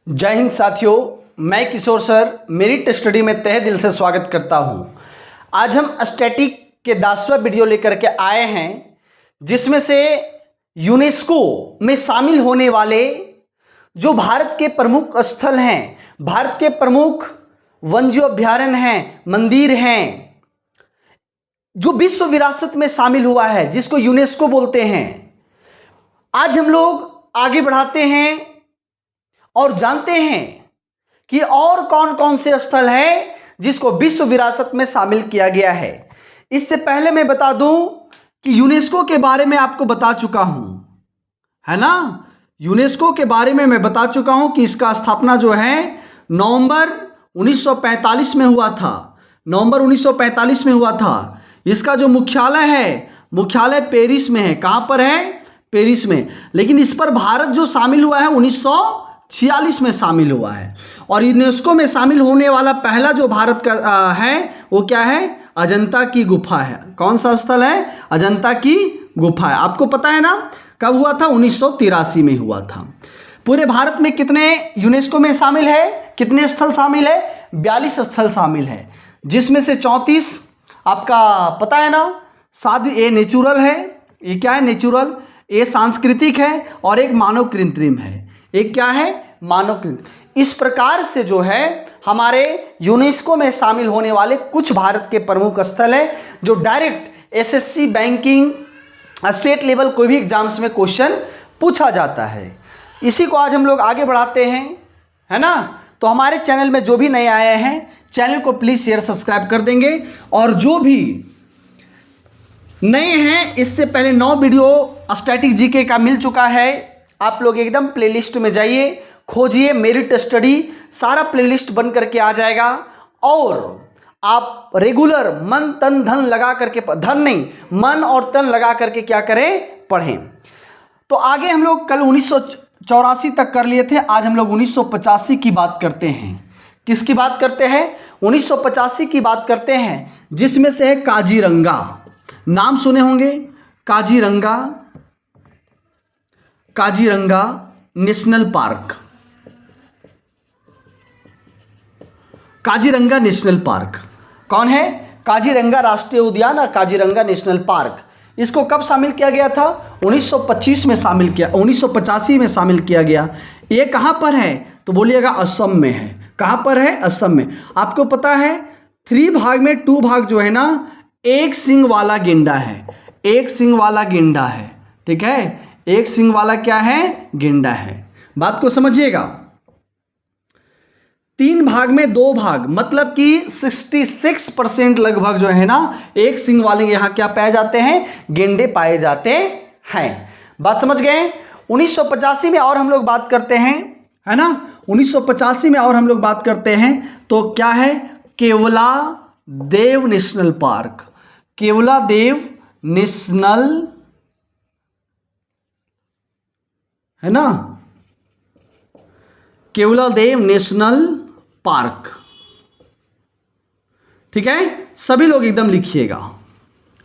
जय हिंद साथियों, मैं किशोर सर मेरिट स्टडी में तहे दिल से स्वागत करता हूं। आज हम स्टैटिक के 10वां वीडियो लेकर के आए हैं, जिसमें से यूनेस्को में शामिल होने वाले जो भारत के प्रमुख स्थल हैं, भारत के प्रमुख वन्य अभ्यारण्य हैं, मंदिर हैं, जो विश्व विरासत में शामिल हुआ है, जिसको यूनेस्को बोलते हैं। आज हम लोग आगे बढ़ाते हैं और जानते हैं कि और कौन कौन से स्थल हैं जिसको विश्व विरासत में शामिल किया गया है। इससे पहले मैं बता दूं कि यूनेस्को के बारे में आपको बता चुका हूं, है ना। यूनेस्को के बारे में मैं बता चुका हूं कि इसका स्थापना जो है नवंबर 1945 में हुआ था। नवंबर 1945 में हुआ था। इसका जो मुख्यालय है, मुख्यालय पेरिस में है। कहां पर है? पेरिस में। लेकिन इस पर भारत जो शामिल हुआ है 1946 में शामिल हुआ है। और यूनेस्को में शामिल होने वाला पहला जो भारत का है वो क्या है? अजंता की गुफा है। कौन सा स्थल है? अजंता की गुफा है। आपको पता है ना कब हुआ था? 1983 में हुआ था। पूरे भारत में कितने यूनेस्को में शामिल है? कितने स्थल शामिल है? 42 स्थल शामिल है, जिसमें से 34 आपका पता है ना, 7 ये नेचुरल है। ये क्या है? नेचुरल। ये सांस्कृतिक है और एक मानव कृत्रिम है। एक क्या है? मानव कृत्रिम। इस प्रकार से जो है हमारे यूनेस्को में शामिल होने वाले कुछ भारत के प्रमुख स्थल है, जो direct SSC, banking, state level कोई भी एग्जाम्स में क्वेश्चन पूछा जाता है। इसी को आज हम लोग आगे बढ़ाते हैं, है ना। तो हमारे चैनल में जो भी नए आए हैं, चैनल को प्लीज़ शेयर सब्सक्राइब कर देंगे। और जो भी नए हैं, इससे पहले 9 वीडियो स्टैटिक जीके का मिल चुका है। आप लोग एकदम प्लेलिस्ट में जाइए, खोजिए मेरिट स्टडी, सारा प्लेलिस्ट बन करके आ जाएगा। और आप रेगुलर मन तन धन लगा करके, धन नहीं मन और तन लगा करके क्या करें? पढ़ें। तो आगे हम लोग कल 1984 तक कर लिए थे। आज हम लोग 1985 की बात करते हैं। किसकी बात करते हैं? 1985 की बात करते हैं, जिसमें से है काजीरंगा। नाम सुने होंगे, Kaziranga. Kaziranga national park. Kaziranga national park कौन है? काजीरंगा राष्ट्रीय उद्यान और काजीरंगा नेशनल पार्क। इसको कब शामिल किया गया था? 1925 में शामिल किया, 1985 में शामिल किया गया। ये कहाँ पर है? तो बोलिएगा असम में है। कहाँ पर है? असम में। आपको पता है 3 भाग में 2 भाग जो है ना, एक सींग वाला गेंडा है। एक सींग वाला गेंडा है, ठीक है। एक सींग वाला क्या है? गेंडा है। बात को समझिएगा। 3 भाग में 2 भाग, मतलब कि 66% लगभग जो है ना, एक सींग वाले यहां क्या पाए जाते हैं? गेंडे पाए जाते हैं। बात समझ गए? 1985 में और हम लोग बात करते हैं, है ना। 1985 में और हम लोग बात करते हैं तो क्या है? केवला देव नेशनल पार्क। केवला देव नेशनल, है ना, केवला देव नेशनल पार्क, ठीक है। सभी लोग एकदम लिखिएगा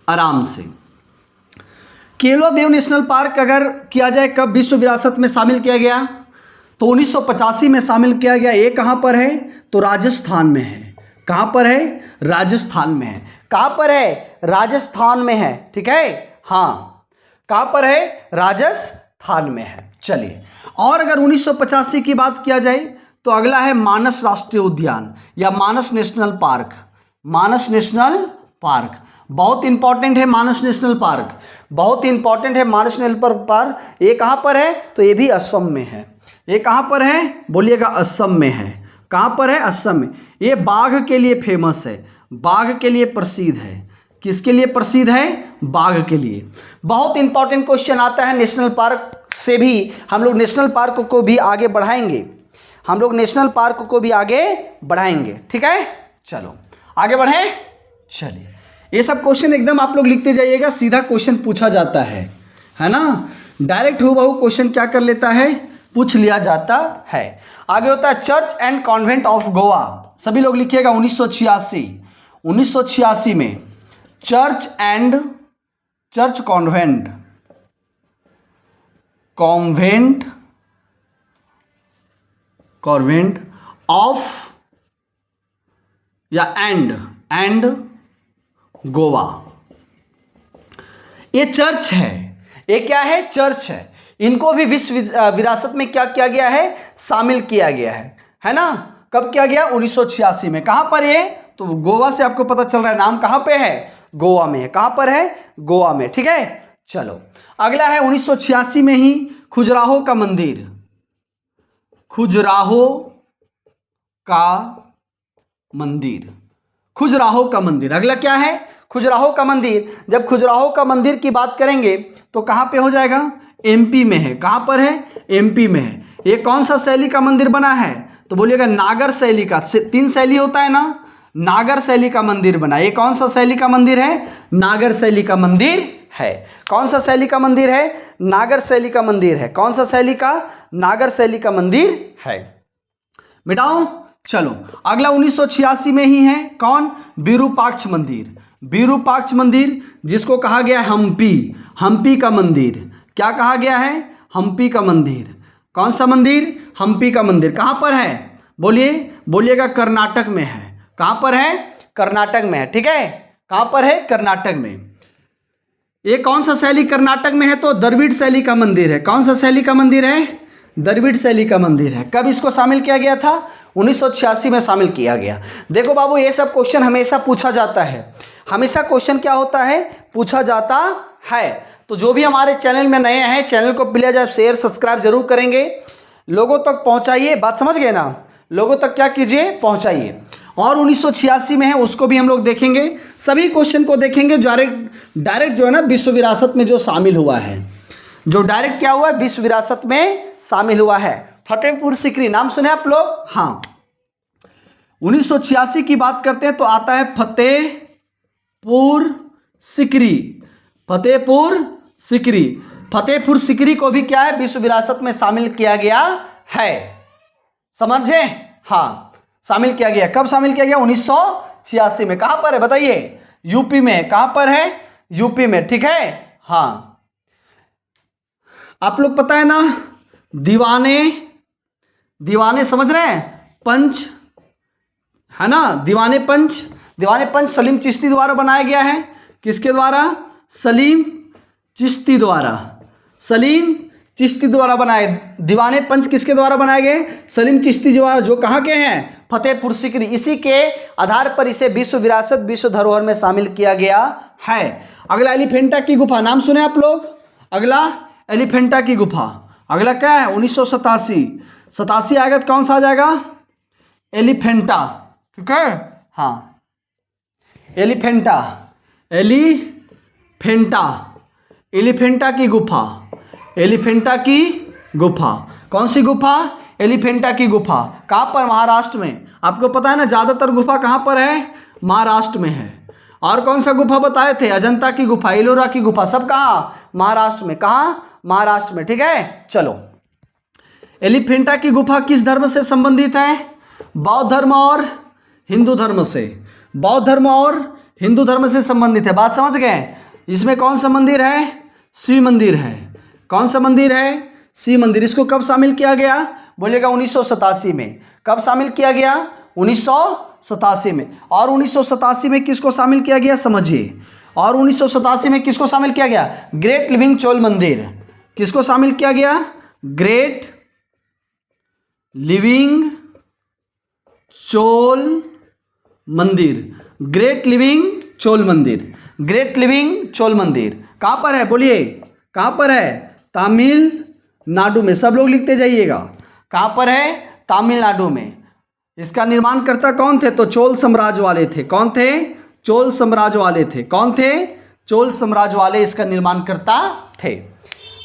आराम से। केवला देव नेशनल पार्क अगर किया जाए कब विश्व विरासत में शामिल किया गया, तो 1985 में शामिल किया गया। ये कहां पर है? तो राजस्थान में है। कहां पर है? राजस्थान में है। कहां पर है? राजस्थान में है, ठीक है। हाँ, कहां पर है? राजस्थान में है। चलिए, और अगर 1985 की बात किया जाए तो अगला है मानस राष्ट्रीय उद्यान या मानस नेशनल पार्क। मानस नेशनल पार्क बहुत इंपॉर्टेंट है। मानस नेशनल पार्क बहुत इंपॉर्टेंट है। मानस नेशनल पार्क ये कहां पर है? तो ये भी असम में है। ये कहां पर है? बोलिएगा असम में है। कहां पर है? असम में। ये बाघ के लिए फेमस है, बाघ के लिए प्रसिद्ध है। किसके लिए प्रसिद्ध है? बाघ के लिए। बहुत इंपॉर्टेंट क्वेश्चन आता है नेशनल पार्क से भी। हम लोग नेशनल पार्क को भी आगे बढ़ाएंगे। हम लोग नेशनल पार्क को भी आगे बढ़ाएंगे, ठीक है। चलो आगे बढ़ें। चलिए, ये सब क्वेश्चन एकदम आप लोग लिखते जाइएगा, सीधा क्वेश्चन पूछा जाता है ना। डायरेक्ट हूबहू क्वेश्चन क्या कर लेता है? पूछ लिया जाता है। आगे होता है church and convent of Goa. सभी लोग लिखिएगा 1986। 1986 में church and convent convent of या एंड गोवा। ये चर्च है, ये क्या है? चर्च है। इनको भी विश्व विरासत में क्या किया गया है? शामिल किया गया है ना? कब किया गया? 1986 में। कहां पर ये? तो गोवा से आपको पता चल रहा है, नाम कहां पे है? गोवा में है। कहां पर है? गोवा में। ठीक है, चलो अगला है 1986 में ही खजुराहो का मंदिर। खजुराहो का मंदिर, खजुराहो का मंदिर। अगला क्या है? खजुराहो का मंदिर। जब खजुराहो का मंदिर की बात करेंगे तो कहां पे हो जाएगा? एमपी में है। कहां पर है? एमपी में है। ये कौन सा शैली का मंदिर बना है? तो बोलिएगा नागर शैली का। 3 शैली होता है ना, नागर शैली का मंदिर बना। ये कौन सा शैली का मंदिर है? नागर शैली का मंदिर है। कौन सा शैली का मंदिर है? नागर शैली का मंदिर है। कौन सा शैली का? नागर शैली का मंदिर है। मिटाओ, चलो अगला 1986 में ही है। कौन? विरूपाक्ष मंदिर। विरूपाक्ष मंदिर जिसको कहा गया है हम्पी, हम्पी का मंदिर। क्या कहा गया है? हम्पी का मंदिर। कौन सा मंदिर? हम्पी का मंदिर। कहां पर है? बोलिएगा कर्नाटक में है। कहां पर है? कर्नाटक में है। ठीक है, कहां पर है? कर्नाटक में। ये कौन सा शैली कर्नाटक में है? तो द्रविड़ शैली का मंदिर है। कौन सा शैली का मंदिर है? द्रविड़ शैली का मंदिर है। कब इसको शामिल किया गया था? 1986 में शामिल किया गया। देखो बाबू, ये सब क्वेश्चन हमेशा पूछा जाता है। हमेशा क्वेश्चन क्या होता है? पूछा जाता है। तो जो भी हमारे चैनल में नए हैं, चैनल को प्लीज आप शेयर सब्सक्राइब जरूर करेंगे, लोगों तक पहुंचाइए। बात समझ गए ना? लोगों तक क्या कीजिए? पहुंचाइए। और 1986 में है, उसको भी हम लोग देखेंगे। सभी क्वेश्चन को देखेंगे। डायरेक्ट जो है ना विश्व विरासत में जो शामिल हुआ है, जो डायरेक्ट क्या हुआ है? विश्व विरासत में शामिल हुआ है। फतेहपुर सीकरी नाम सुने आप लोग? हाँ। 1986 की बात करते हैं तो आता है फतेहपुर सीकरी। फतेहपुर सीकरी। फतेहपुर सीकरी को भी क्या है? विश्व विरासत में शामिल किया गया है। समझे? हाँ, शामिल किया गया। कब शामिल किया गया? 1986 में। कहां पर है बताइए? यूपी में। कहां पर है? यूपी में। ठीक है, हाँ। आप लोग पता है ना, दीवाने समझ रहे हैं? पंच है ना, दीवाने पंच सलीम चिश्ती द्वारा बनाया गया है। किसके द्वारा? सलीम चिश्ती द्वारा। सलीम चिश्ती द्वारा बनाए। दीवाने पंच किसके द्वारा बनाए गए? सलीम चिश्ती द्वारा, जो कहाँ के हैं? फतेहपुर सीकरी। इसी के आधार पर इसे विश्व विरासत, विश्व धरोहर में शामिल किया गया है। अगला एलिफेंटा की गुफा, नाम सुने आप लोग? अगला एलिफेंटा की गुफा। अगला क्या है? 1987 आएगा तो कौन सा आ जाएगा? एलिफेंटा। ठीक है, हाँ, एलिफेंटा की गुफा। एलिफेंटा की गुफा। कौन सी गुफा? एलिफेंटा की गुफा। कहाँ पर? महाराष्ट्र में। आपको पता है ना, ज़्यादातर गुफा कहाँ पर है? महाराष्ट्र में है। और कौन सा गुफा बताए थे? अजंता की गुफा, एलोरा की गुफा, सब कहाँ? महाराष्ट्र में। कहाँ? महाराष्ट्र में। ठीक है, चलो। एलिफेंटा की गुफा किस धर्म से संबंधित है? बौद्ध धर्म और हिंदू धर्म से। बौद्ध धर्म और हिंदू धर्म से संबंधित है। बात समझ गए? इसमें कौन सा मंदिर है? शिव मंदिर है। कौन सा मंदिर है? शिव मंदिर। इसको कब शामिल किया गया? बोलेगा 1987 में। कब शामिल किया गया? 1987 में। और 1987 में किसको शामिल किया गया? समझिए। और 1987 में किसको शामिल किया गया? ग्रेट लिविंग चोल मंदिर। किसको शामिल किया गया? ग्रेट लिविंग चोल मंदिर। ग्रेट लिविंग चोल मंदिर। ग्रेट लिविंग चोल मंदिर कहाँ पर है? बोलिए, कहाँ पर है? तमिलनाडु में। सब लोग लिखते जाइएगा। कहाँ पर है? तमिलनाडु में। इसका निर्माणकर्ता कौन थे? तो चोल साम्राज्य वाले थे। कौन थे? चोल साम्राज्य वाले थे। कौन थे? चोल साम्राज्य वाले इसका निर्माणकर्ता थे।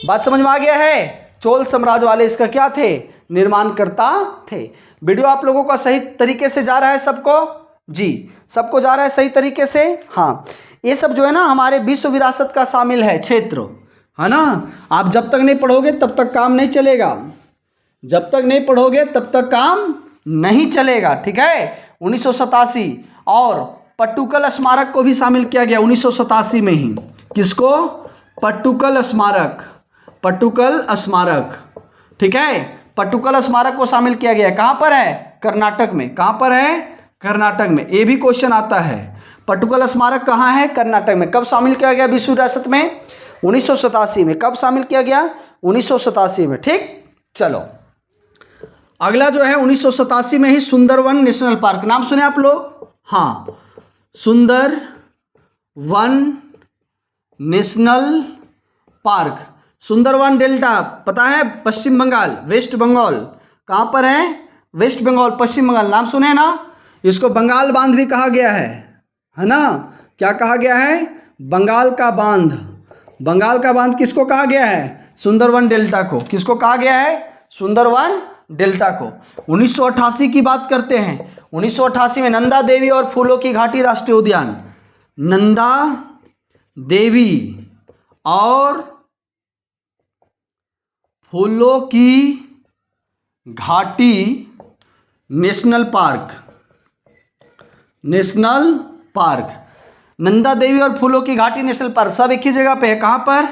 बात समझ में आ गया है? चोल साम्राज्य वाले इसका क्या थे? निर्माणकर्ता थे। वीडियो आप लोगों का सही तरीके से जा रहा है सबको? जी, सबको जा रहा है सही तरीके से? हाँ, ये सब जो है ना हमारे विश्व विरासत का शामिल है क्षेत्र, है ना। आप जब तक नहीं पढ़ोगे तब तक काम नहीं चलेगा। जब तक नहीं पढ़ोगे तब तक काम नहीं चलेगा। ठीक है, 1987। और पट्टुकल स्मारक को भी शामिल किया गया 1987 में ही। किसको? पट्टुकल स्मारक। पट्टुकल स्मारक। ठीक है, पट्टुकल स्मारक को शामिल किया गया है। कहाँ पर है? कर्नाटक में। कहाँ पर है? कर्नाटक में। ये भी क्वेश्चन आता है, पट्टुकल स्मारक कहाँ है? कर्नाटक में। कब शामिल किया गया विश्व विरासत में? 1987 में। कब शामिल किया गया? 1987 में। ठीक, चलो अगला जो है 1987 में ही सुंदरवन नेशनल पार्क, नाम सुने आप लोग? हाँ, Sundarban national park. Sundarban delta पता है? पश्चिम बंगाल, वेस्ट बंगाल। कहाँ पर है? वेस्ट बंगाल, पश्चिम बंगाल। नाम सुने ना? इसको बंगाल बांध भी कहा गया है ना? क्या कहा गया है? बंगाल का बांध। बंगाल का बांध किसको कहा गया है? सुंदरवन डेल्टा को। किसको कहा गया है? सुंदरवन डेल्टा को। 1988 की बात करते हैं। 1988 में नंदा देवी और फूलों की घाटी राष्ट्रीय उद्यान, नंदा देवी और फूलों की घाटी national park. National park, Nanda Devi और फूलों की घाटी नेशनल पार्क सब एक ही जगह पे है। कहाँ पर?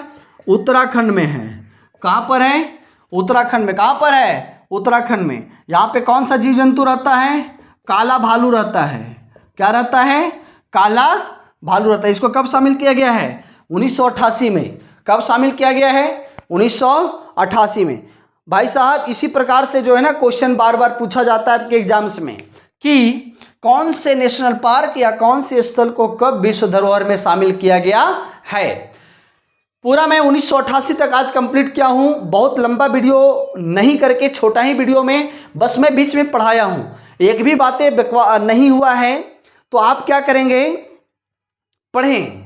उत्तराखंड में है। कहाँ पर है? उत्तराखंड में। कहाँ पर है? उत्तराखंड में। यहाँ पे कौन सा जीव जंतु रहता है? काला भालू रहता है। क्या रहता है? काला भालू रहता है। इसको कब शामिल किया गया है? 1988 में। कब शामिल किया गया है? 1988 में। भाई साहब इसी प्रकार से जो है ना क्वेश्चन बार बार पूछा जाता है आपके एग्जाम्स में कि कौन से नेशनल पार्क या कौन से स्थल को कब विश्व धरोहर में शामिल किया गया है। पूरा मैं 1988 तक आज कंप्लीट किया हूं। बहुत लंबा वीडियो नहीं करके छोटा ही वीडियो में बस मैं बीच में पढ़ाया हूं। एक भी बातें नहीं हुआ है तो आप क्या करेंगे? पढ़ें,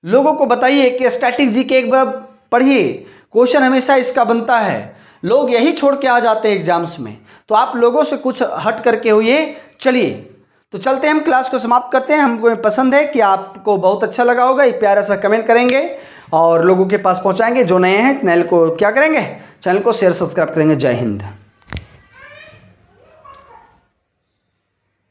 लोगों को बताइए कि स्टैटिक जी के एक बार पढ़िए, क्वेश्चन हमेशा इसका बनता है। लोग यही छोड़ के आ जाते हैं एग्जाम्स में, तो आप लोगों से कुछ हट करके हुए। चलिए तो चलते हैं, हम क्लास को समाप्त करते हैं। हमको पसंद है कि आपको बहुत अच्छा लगा होगा, एक प्यारा सा कमेंट करेंगे और लोगों के पास पहुंचाएंगे। जो नए हैं चैनल को क्या करेंगे? चैनल को शेयर सब्सक्राइब करेंगे। जय हिंद।